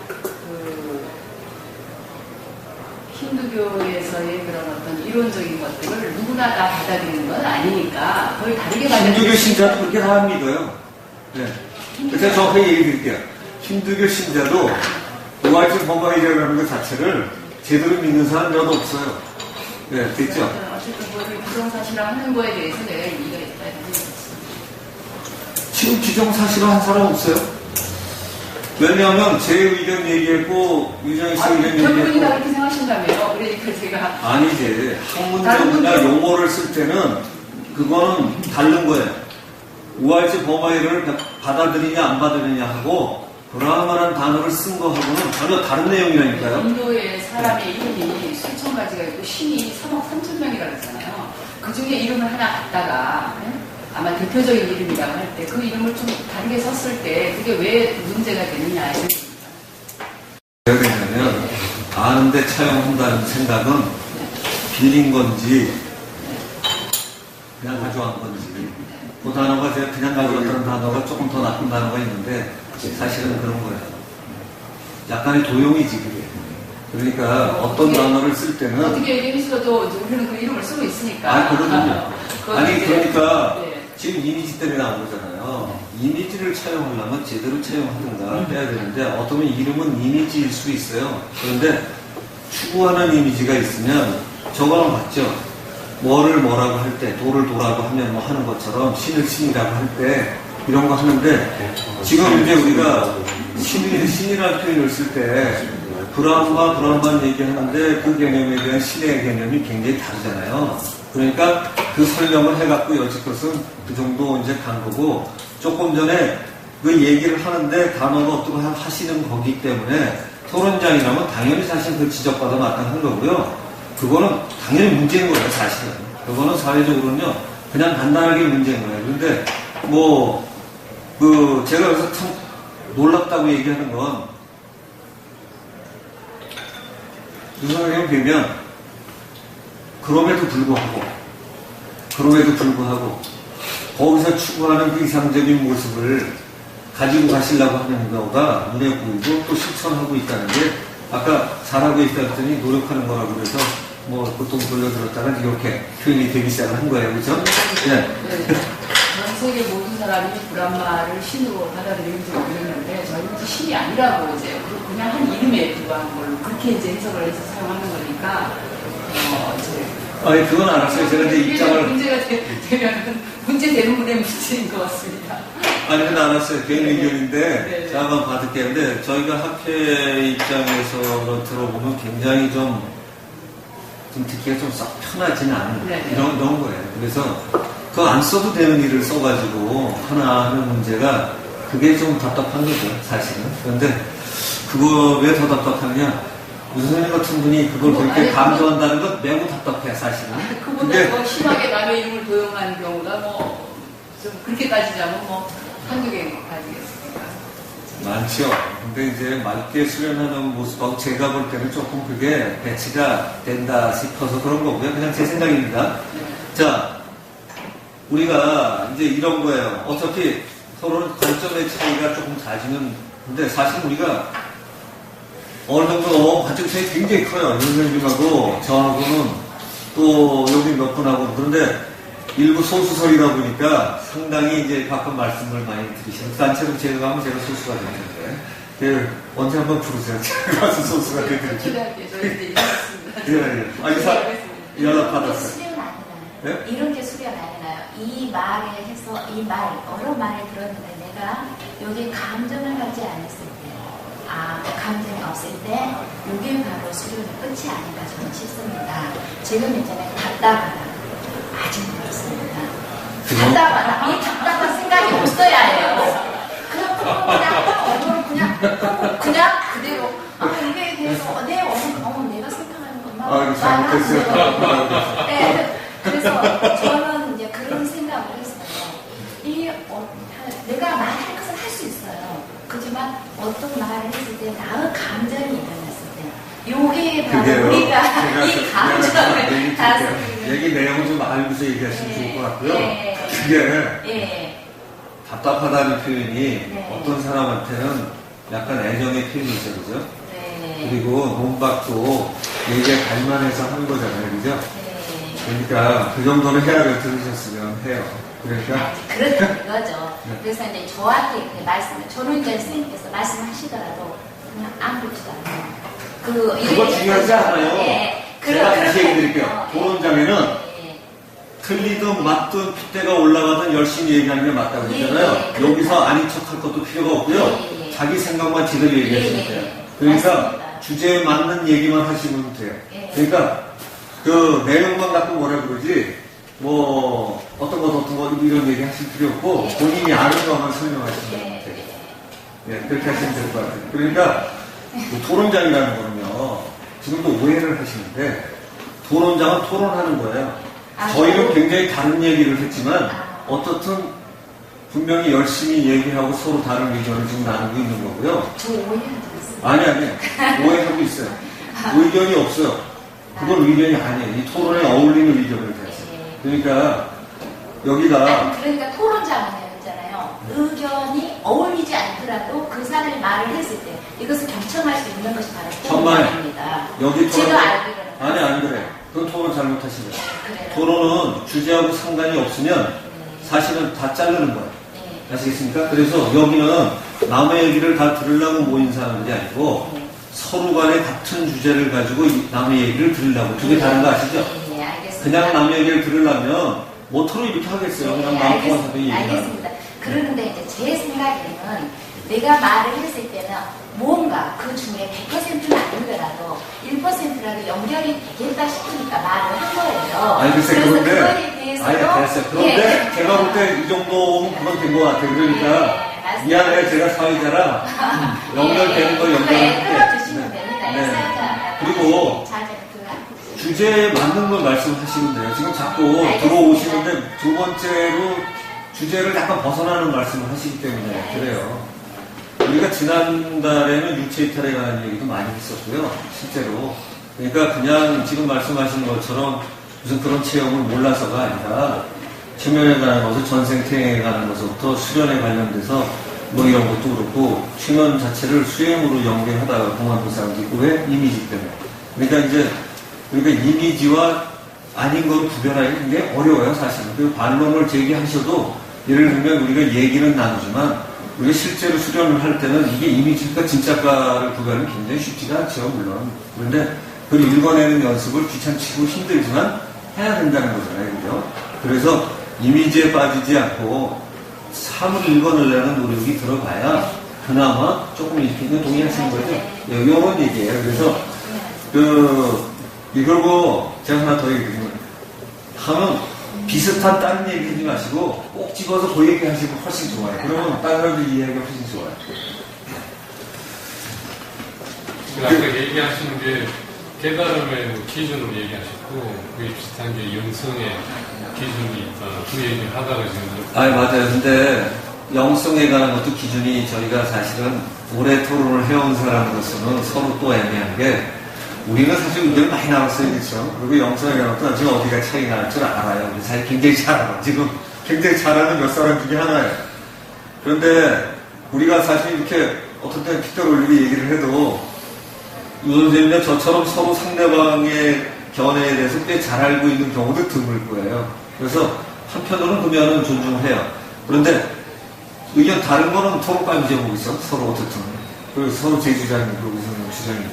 힌두교에서의 그런 어떤 이론적인 것들을 누구나 다 받아들이는 건 아니니까 거의 다르게 힌두교 신자도 그렇게 다 믿어요. 네. 제가 정확하게 얘기 드릴게요. 힌두교 신자도 우아이츠 범바이라는 것 자체를 제대로 믿는 사람 몇 없어요. 네, 됐죠? 어쨌든 뭐를 기정사실화하는 거에 대해서 내가 이의가 있다 이런 거지. 지금 기정사실화 한 사람 없어요? 왜냐하면 제 의견 얘기했고 유정희 씨 의견 결국은 다 얘기했고 그렇게 생각하신다며요. 그러니까 제가 아니지. 학문적이나 용어를 쓸 때는 그거는 다른 거예요. 우할지 범하이를 받아들이냐 안 받아들이냐 하고 브라హ్మ란 단어를 쓴 거하고는 전혀 다른 내용이라니까요. 인도에 사람의 이름이 수천 가지가 있고 신이 3억 3천 명이라고 했잖아요. 그 중에 이름을 하나 갖다가 아마 대표적인 이름이라고 할 때 그 이름을 좀 다르게 썼을 때 그게 왜 문제가 되느냐 이런 겁니다. 왜 그러냐면 아는데 차용한다는 생각은 빌린 건지 그냥 가져간 건지 그 단어가 제가 그냥 가져왔던 단어가 조금 더 나쁜 단어가 있는데 사실은 그런 거예요. 약간의 도용이지 그게. 그러니까 어떤 단어를 쓸 때는 어떻게 얘기했어도 우리는 그 이름을 쓰고 있으니까. 그러거든요. 아니 이제, 그러니까 네. 지금 이미지 때문에 나온 거잖아요. 이미지를 차용하려면 제대로 차용하든가 해야 되는데 어쩌면 이름은 이미지일 수 있어요. 그런데 추구하는 이미지가 있으면 저거랑 맞죠. 뭐를 뭐라고 할 때 도를 도라고 하면 뭐 하는 것처럼 신을 신이라고 할 때 이런 거 하는데 지금 이제 우리가 신이라는 표현을 쓸 때 브라హ్మ만 얘기하는데 그 개념에 대한 신의 개념이 굉장히 다르잖아요. 그러니까 그 설명을 해갖고 여지껏은 그 정도 이제 간 거고 조금 전에 그 얘기를 하는데 단어가 어떻게 하시는 거기 때문에 토론장이라면 당연히 사실 그 지적받아 마땅한 거고요. 그거는 당연히 문제인 거예요, 사실은. 그거는 사회적으로는요, 그냥 간단하게 문제인 거예요. 그런데 제가 여기서 참 놀랍다고 얘기하는 건 유선생님 뵈면 그럼에도 불구하고 거기서 추구하는 그 이상적인 모습을 가지고 가시려고 하는 거가 눈에 보이고 또 실천하고 있다는 게 아까 잘하고 있다 했더니 노력하는 거라고 그래서 뭐 보통 돌려들었다가 이렇게 표현이 되기 시작을 한 거예요. 그렇죠? 네. 전 세계 모든 사람이 브라హ్మ를 신으로 받아들이는지 모르겠는데 저희는 이제 신이 아니라고 이제 그냥 한 이름에 불과한 걸로 그렇게 이제 해석을 해서 사용하는 거니까 아니 그건 알았어요. 제가 이제 입장을 문제가 되면 문제되는 분의 문제인 것 같습니다. 아니 그건 알았어요. 개인 의견인데 네. 제가 한번 받을게요. 근데 저희가 학회 입장에서 들어보면 굉장히 좀 듣기가 좀 썩 편하지는 않은 네. 이런 거예요. 그래서 그거 안 써도 되는 일을 써가지고 하나 하는 문제가 그게 좀 답답한 거죠, 사실은. 그런데 그거 왜 더 답답하냐? 유선생님 같은 분이 그걸 그렇게 강조한다는 건 매우 답답해, 사실은. 그보다 더 심하게 남의 이름을 도용하는 경우가 좀 그렇게 따지자면 한두 개까지겠습니까? 많죠. 근데 이제 맑게 수련하는 모습하고 제가 볼 때는 조금 그게 배치가 된다 싶어서 그런 거고요. 그냥 제 생각입니다. 자, 우리가 이제 이런 거예요. 어차피 서로는 관점의 차이가 조금 가지는, 근데 사실 우리가 어느 정도 관점 차이 굉장히 커요. 윤선님하고 저하고는 또 여기 몇 분하고. 그런데 일부 소수설이다 보니까 상당히 이제 가끔 말씀을 많이 드리시는 단체로 제가 가면 제가 소수가 되는데 언제 한번 부르세요. 제가 가서 소수가 되드릴게요. 기대할게요. 저희 이제 일했습니다. 예. 연락 받았어요. 수련 아니나요? 네? 이런 게 수련 아니나요? 이 말에 해서 여러 말을 들었는데 내가 여기 감정을 갖지 않았을 때 감정이 없을 때 이게 바로 수련의 끝이 아닌가 저는 싶습니다. 지금 이제는 답답하다. 아주 그렇습니다. 답답하다. 이 답답한 생각이 없어야 해요. 그냥 그대로 이게 대해서 내가 생각하는 것만 잘못했어요. 네, 그래서 저는 이제 그런 생각을 했어요. 내가 말할 것을 할 수 있어요. 그렇지만 어떤 말을 했을 때 나의 감정이 일어났을 때 요게 바로 우리가 이 감정을 얘기 내용을 좀 알고서 얘기하시면 좋을 것 같고요. 그게 답답하다는 표현이 어떤 사람한테는 약간 애정의 표현이죠, 그죠? 그리고 논박도 얘기가 갈만해서 하는 거잖아요, 그죠? 그러니까 그 정도는 헤아려 들으셨으면 해요. 그러니까 그렇다는 거죠. 그래서 이제 저한테 저는 이제 선생님께서 말씀하시더라도 그냥 아무렇지도 않아요. 그거 중요하지 않아요. 제가 다시 그렇게 얘기 드릴게요. 하면요. 토론장에는 예. 틀리든 맞든 핏대가 올라가든 열심히 얘기하는 게 맞다고 그랬잖아요. 예, 예. 여기서 아닌 척할 것도 필요가 없고요. 예, 예. 자기 생각만 제대로 얘기하시면 예, 예, 돼요. 예. 그러니까 맞습니다. 주제에 맞는 얘기만 하시면 돼요. 예. 그러니까 그 내용만 갖고 뭐라 그러지 뭐 어떤 거 이런 얘기 하실 필요 없고 예. 본인이 아는 것만 설명하시면 예. 돼요. 예, 그렇게 하시면 될 것 같아요. 그러니까 그 토론장이라는 거는요, 지금도 오해를 하시는데, 토론장은 토론하는 거예요. 아, 저희는 저- 굉장히 다른 얘기를 했지만, 아. 어떻든 분명히 열심히 얘기하고 서로 다른 의견을 지금 나누고 있는 거고요. 저 오해는 들었어요. 아니, 오해하고 있어요. 의견이 없어요. 그건 의견이 아니에요. 이 토론에 어울리는 의견을 대해서. 예. 그러니까, 여기가, 아니, 그러니까 토론자문이라고 했잖아요. 의견이 어울리지 않더라도 그 사람이 말을 했을 때 이것을 경청할 수 있는 것이 바로 정말 토론입니다. 여기 제가 알기로는 아니, 안 그래. 그건 토론 잘못하신 거예요. 그래요. 토론은 주제하고 상관이 없으면 사실은 다 자르는 거예요. 네. 아시겠습니까? 그래서 여기는 남의 얘기를 다 들으려고 모인 사람들이 아니고 네. 서로 간에 같은 주제를 가지고 남의 얘기를 들으려고. 두 개 다른 거 아시죠? 네, 네, 알겠습니다. 그냥 남의 얘기를 들으려면 모토로 이렇게 하겠어요. 그냥 마음 통해서 얘기하는. 알겠습니다. 그런데 이제 제 생각에는 내가 말을 했을 때는 뭔가 그 중에 100%는 아니더라도 1%라도 연결이 되겠다 싶으니까 말을 한 거예요. 아니, 글쎄, 그래서 그런데, 그거에 대해서도 아니, 됐어요. 그런데 예. 제가 볼 때 이 정도면 그건 된 것 같아요. 그러니까, 네, 맞습니다. 미안해요. 제가 사회자라 연결되는 거 그거에 연결할게. 끌어주시면 됩니다. 네. 사회자. 그리고 자, 그 주제에 맞는 걸 말씀하시면 돼요. 지금 자꾸 알겠습니다. 들어오시는데 두 번째로 주제를 약간 벗어나는 말씀을 하시기 때문에 네, 그래요. 우리가 지난달에는 유체 이탈에 관한 얘기도 많이 했었고요. 실제로. 그러니까 그냥 지금 말씀하시는 것처럼 무슨 그런 체험을 몰라서가 아니라 최면에 관한 것을 전생태에 관한 것부터 수련에 관련돼서 뭐 이런 것도 그렇고 최면 자체를 수행으로 연계하다가 공안부 사람도 있고 왜? 이미지 때문에. 그러니까 이미지와 아닌 걸 구별하기 굉장히 어려워요, 사실은. 그리고 반론을 제기하셔도 예를 들면 우리가 얘기는 나누지만 우리가 실제로 수련을 할 때는 이게 이미지가 진짜가를 구별하는 굉장히 쉽지가 않죠, 물론. 그런데 그걸 읽어내는 연습을 귀찮치고 힘들지만 해야 된다는 거잖아요, 그죠? 그래서 이미지에 빠지지 않고 삶을 읽어내려는 노력이 들어가야 그나마 조금 이렇게 동의하시는 거죠. 이런 얘기예요. 그래서 이걸고 제가 하나 더 얘기드리면 하면 비슷한 다른 얘기 하지 마시고 꼭 집어서 그 얘기 하시고 훨씬 좋아요. 그러면 다른 사람들 이해하기가 훨씬 좋아요. 아까 얘기하시는 게 깨달음의 기준으로 얘기하셨고 그게 비슷한 게 영성의 기준이 있다. 그 얘기를 하다가 지금 맞아요. 근데 영성에 관한 것도 기준이 저희가 사실은 오래 토론을 해온 사람으로서는 서로 또 애매한 게 우리는 사실 의견 많이 나눴어요, 그렇죠? 그리고 영성에 관한 것도 나중에 어디가 차이 날 줄 알아요. 우리 사실 굉장히 잘 알아. 지금 굉장히 잘하는 몇 사람 중에 하나예요. 그런데 우리가 사실 이렇게 어떤 때는 핏대를 올리고 얘기를 해도 유 선생님과 저처럼 서로 상대방의 견해에 대해서 꽤 잘 알고 있는 경우도 드물 거예요. 그래서 한편으로는 그 면은 존중을 해요. 그런데 의견 다른 거는 토론까지 제목이 있어. 서로 어쨌든. 그리고 서로 제 주장이고, 그 주장이.